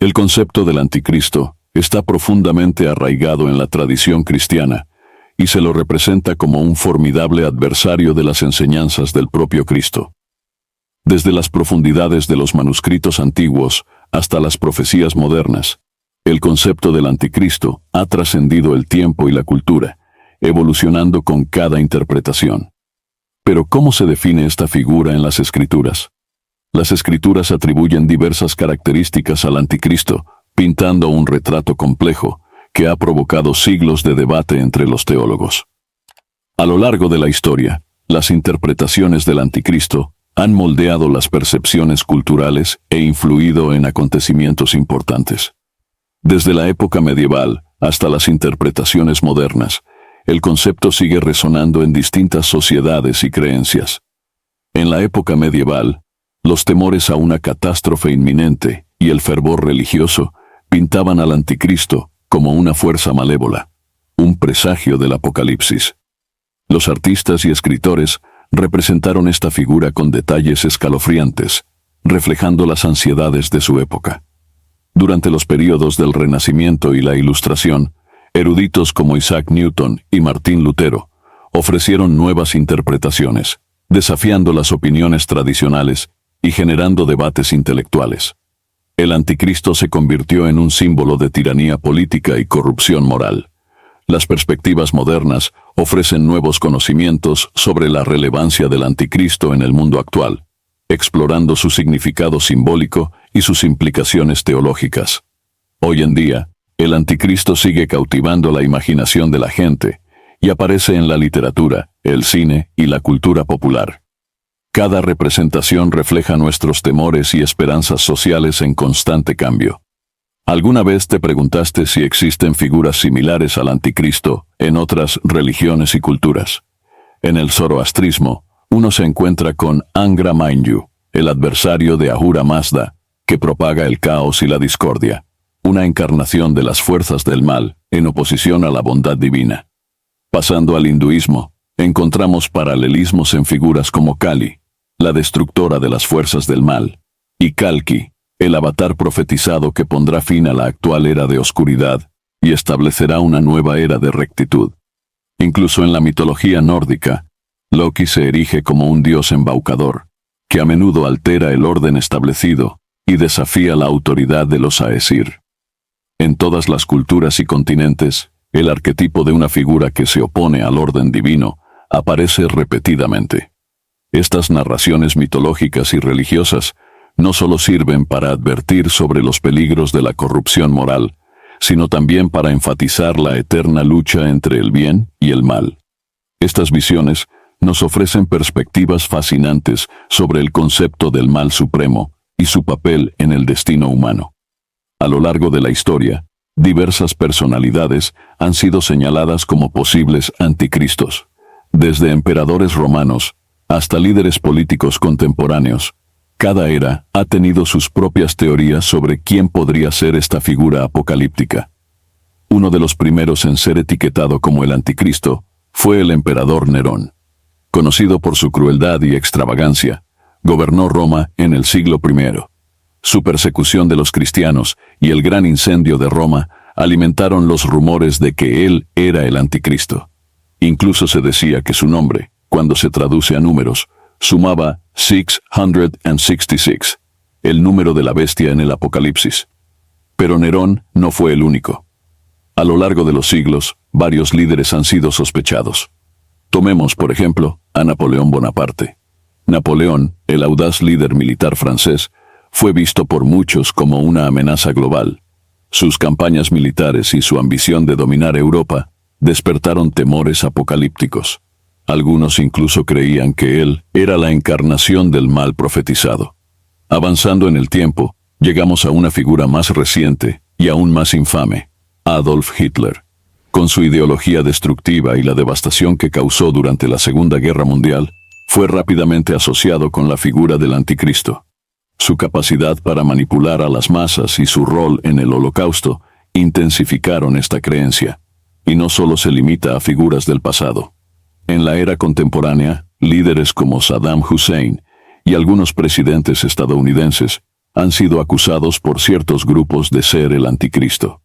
El concepto del anticristo está profundamente arraigado en la tradición cristiana y se lo representa como un formidable adversario de las enseñanzas del propio Cristo. Desde las profundidades de los manuscritos antiguos hasta las profecías modernas, el concepto del anticristo ha trascendido el tiempo y la cultura, evolucionando con cada interpretación. Pero ¿cómo se define esta figura en las Escrituras? Las Escrituras atribuyen diversas características al anticristo, pintando un retrato complejo que ha provocado siglos de debate entre los teólogos. A lo largo de la historia, las interpretaciones del anticristo han moldeado las percepciones culturales e influido en acontecimientos importantes. Desde la época medieval hasta las interpretaciones modernas, el concepto sigue resonando en distintas sociedades y creencias. En la época medieval, los temores a una catástrofe inminente y el fervor religioso pintaban al anticristo como una fuerza malévola, un presagio del apocalipsis. Los artistas y escritores representaron esta figura con detalles escalofriantes, reflejando las ansiedades de su época. Durante los períodos del Renacimiento y la Ilustración, eruditos como Isaac Newton y Martín Lutero ofrecieron nuevas interpretaciones, desafiando las opiniones tradicionales y generando debates intelectuales. El anticristo se convirtió en un símbolo de tiranía política y corrupción moral. Las perspectivas modernas ofrecen nuevos conocimientos sobre la relevancia del anticristo en el mundo actual, explorando su significado simbólico y sus implicaciones teológicas. Hoy en día, el anticristo sigue cautivando la imaginación de la gente y aparece en la literatura, el cine y la cultura popular. Cada representación refleja nuestros temores y esperanzas sociales en constante cambio. ¿Alguna vez te preguntaste si existen figuras similares al anticristo en otras religiones y culturas? En el zoroastrismo, uno se encuentra con Angra Mainyu, el adversario de Ahura Mazda, que propaga el caos y la discordia, una encarnación de las fuerzas del mal en oposición a la bondad divina. Pasando al hinduismo, encontramos paralelismos en figuras como Kali, la destructora de las fuerzas del mal, y Kalki, el avatar profetizado que pondrá fin a la actual era de oscuridad y establecerá una nueva era de rectitud. Incluso en la mitología nórdica, Loki se erige como un dios embaucador, que a menudo altera el orden establecido y desafía la autoridad de los Aesir. En todas las culturas y continentes, el arquetipo de una figura que se opone al orden divino aparece repetidamente. Estas narraciones mitológicas y religiosas no solo sirven para advertir sobre los peligros de la corrupción moral, sino también para enfatizar la eterna lucha entre el bien y el mal. Estas visiones nos ofrecen perspectivas fascinantes sobre el concepto del mal supremo y su papel en el destino humano. A lo largo de la historia, diversas personalidades han sido señaladas como posibles anticristos, desde emperadores romanos hasta líderes políticos contemporáneos. Cada era ha tenido sus propias teorías sobre quién podría ser esta figura apocalíptica. Uno de los primeros en ser etiquetado como el anticristo fue el emperador Nerón. Conocido por su crueldad y extravagancia, gobernó Roma en el siglo I. Su persecución de los cristianos y el gran incendio de Roma alimentaron los rumores de que él era el anticristo. Incluso se decía que su nombre, cuando se traduce a números, sumaba 666, el número de la bestia en el Apocalipsis. Pero Nerón no fue el único. A lo largo de los siglos, varios líderes han sido sospechados. Tomemos, por ejemplo, a Napoleón Bonaparte. Napoleón, el audaz líder militar francés, fue visto por muchos como una amenaza global. Sus campañas militares y su ambición de dominar Europa despertaron temores apocalípticos. Algunos incluso creían que él era la encarnación del mal profetizado. Avanzando en el tiempo, llegamos a una figura más reciente y aún más infame, Adolf Hitler. Con su ideología destructiva y la devastación que causó durante la Segunda Guerra Mundial, fue rápidamente asociado con la figura del anticristo. Su capacidad para manipular a las masas y su rol en el Holocausto intensificaron esta creencia, y no solo se limita a figuras del pasado. En la era contemporánea, líderes como Saddam Hussein y algunos presidentes estadounidenses han sido acusados por ciertos grupos de ser el anticristo.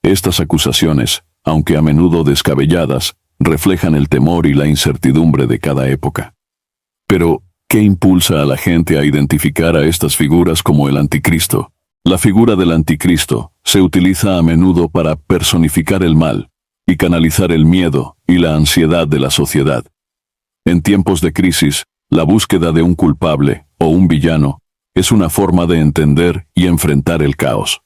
Estas acusaciones, aunque a menudo descabelladas, reflejan el temor y la incertidumbre de cada época. Pero, ¿qué impulsa a la gente a identificar a estas figuras como el anticristo? La figura del anticristo se utiliza a menudo para personificar el mal y canalizar el miedo y la ansiedad de la sociedad. En tiempos de crisis, la búsqueda de un culpable o un villano es una forma de entender y enfrentar el caos.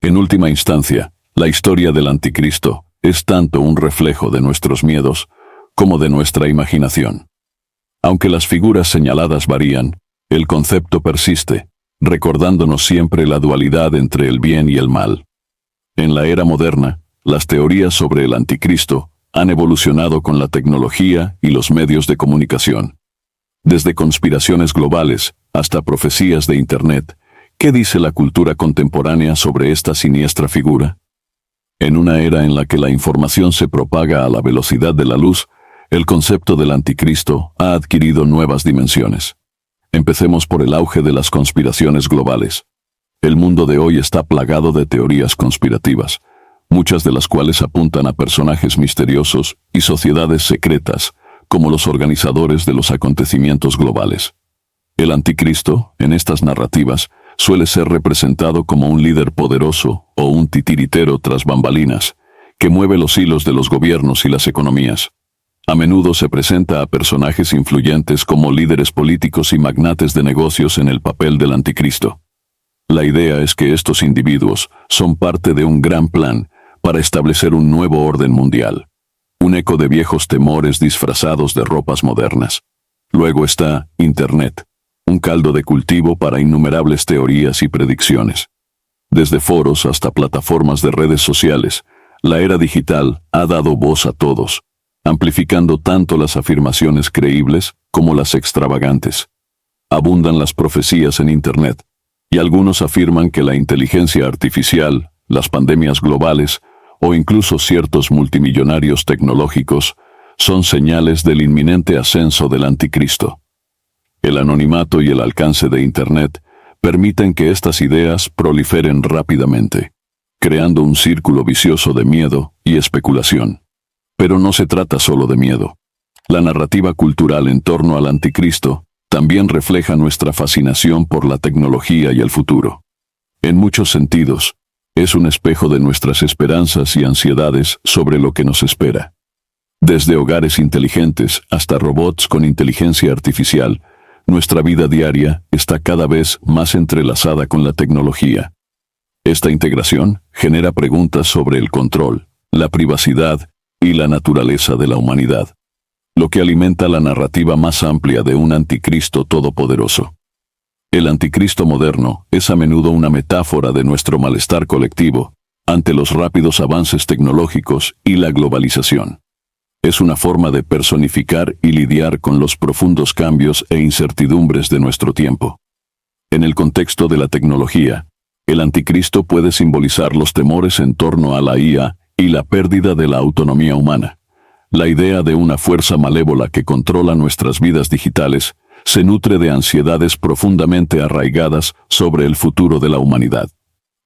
En última instancia, la historia del anticristo es tanto un reflejo de nuestros miedos como de nuestra imaginación. Aunque las figuras señaladas varían, el concepto persiste, recordándonos siempre la dualidad entre el bien y el mal. En la era moderna, las teorías sobre el anticristo han evolucionado con la tecnología y los medios de comunicación. Desde conspiraciones globales hasta profecías de Internet, ¿qué dice la cultura contemporánea sobre esta siniestra figura? En una era en la que la información se propaga a la velocidad de la luz, el concepto del anticristo ha adquirido nuevas dimensiones. Empecemos por el auge de las conspiraciones globales. El mundo de hoy está plagado de teorías conspirativas, muchas de las cuales apuntan a personajes misteriosos y sociedades secretas, como los organizadores de los acontecimientos globales. El anticristo, en estas narrativas, suele ser representado como un líder poderoso o un titiritero tras bambalinas, que mueve los hilos de los gobiernos y las economías. A menudo se presenta a personajes influyentes como líderes políticos y magnates de negocios en el papel del anticristo. La idea es que estos individuos son parte de un gran plan para establecer un nuevo orden mundial, un eco de viejos temores disfrazados de ropas modernas. Luego está Internet, un caldo de cultivo para innumerables teorías y predicciones. Desde foros hasta plataformas de redes sociales, la era digital ha dado voz a todos, amplificando tanto las afirmaciones creíbles como las extravagantes. Abundan las profecías en Internet, y algunos afirman que la inteligencia artificial, las pandemias globales o incluso ciertos multimillonarios tecnológicos son señales del inminente ascenso del anticristo. El anonimato y el alcance de Internet permiten que estas ideas proliferen rápidamente, creando un círculo vicioso de miedo y especulación. Pero no se trata solo de miedo. La narrativa cultural en torno al anticristo también refleja nuestra fascinación por la tecnología y el futuro. En muchos sentidos, es un espejo de nuestras esperanzas y ansiedades sobre lo que nos espera. Desde hogares inteligentes hasta robots con inteligencia artificial, nuestra vida diaria está cada vez más entrelazada con la tecnología. Esta integración genera preguntas sobre el control, la privacidad y la naturaleza de la humanidad, lo que alimenta la narrativa más amplia de un anticristo todopoderoso. El anticristo moderno es a menudo una metáfora de nuestro malestar colectivo ante los rápidos avances tecnológicos y la globalización. Es una forma de personificar y lidiar con los profundos cambios e incertidumbres de nuestro tiempo. En el contexto de la tecnología, el anticristo puede simbolizar los temores en torno a la IA y la pérdida de la autonomía humana. La idea de una fuerza malévola que controla nuestras vidas digitales se nutre de ansiedades profundamente arraigadas sobre el futuro de la humanidad.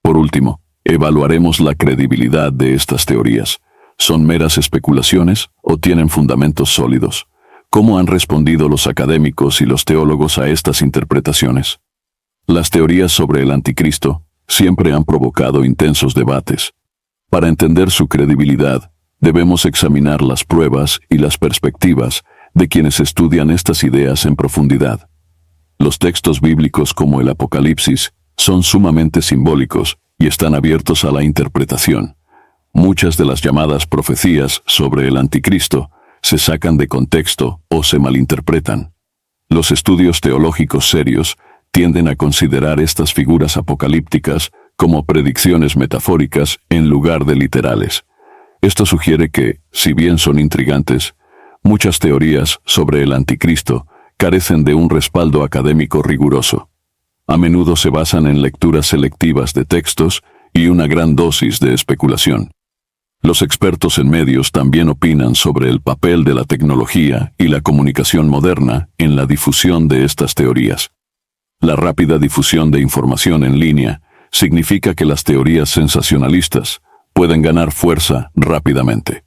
Por último, evaluaremos la credibilidad de estas teorías. ¿Son meras especulaciones o tienen fundamentos sólidos? ¿Cómo han respondido los académicos y los teólogos a estas interpretaciones? Las teorías sobre el anticristo siempre han provocado intensos debates. Para entender su credibilidad, debemos examinar las pruebas y las perspectivas de quienes estudian estas ideas en profundidad. Los textos bíblicos como el Apocalipsis son sumamente simbólicos y están abiertos a la interpretación. Muchas de las llamadas profecías sobre el anticristo se sacan de contexto o se malinterpretan. Los estudios teológicos serios tienden a considerar estas figuras apocalípticas como predicciones metafóricas en lugar de literales. Esto sugiere que, si bien son intrigantes, muchas teorías sobre el anticristo carecen de un respaldo académico riguroso. A menudo se basan en lecturas selectivas de textos y una gran dosis de especulación. Los expertos en medios también opinan sobre el papel de la tecnología y la comunicación moderna en la difusión de estas teorías. La rápida difusión de información en línea significa que las teorías sensacionalistas pueden ganar fuerza rápidamente.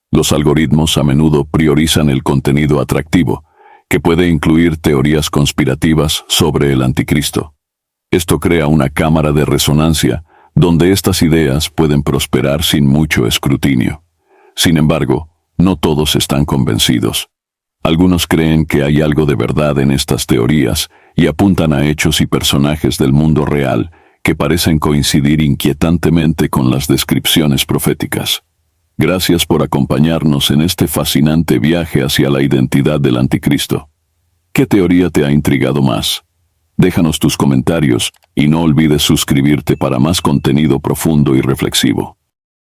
Los algoritmos a menudo priorizan el contenido atractivo, que puede incluir teorías conspirativas sobre el anticristo. Esto crea una cámara de resonancia donde estas ideas pueden prosperar sin mucho escrutinio. Sin embargo, no todos están convencidos. Algunos creen que hay algo de verdad en estas teorías y apuntan a hechos y personajes del mundo real que parecen coincidir inquietantemente con las descripciones proféticas. Gracias por acompañarnos en este fascinante viaje hacia la identidad del anticristo. ¿Qué teoría te ha intrigado más? Déjanos tus comentarios y no olvides suscribirte para más contenido profundo y reflexivo.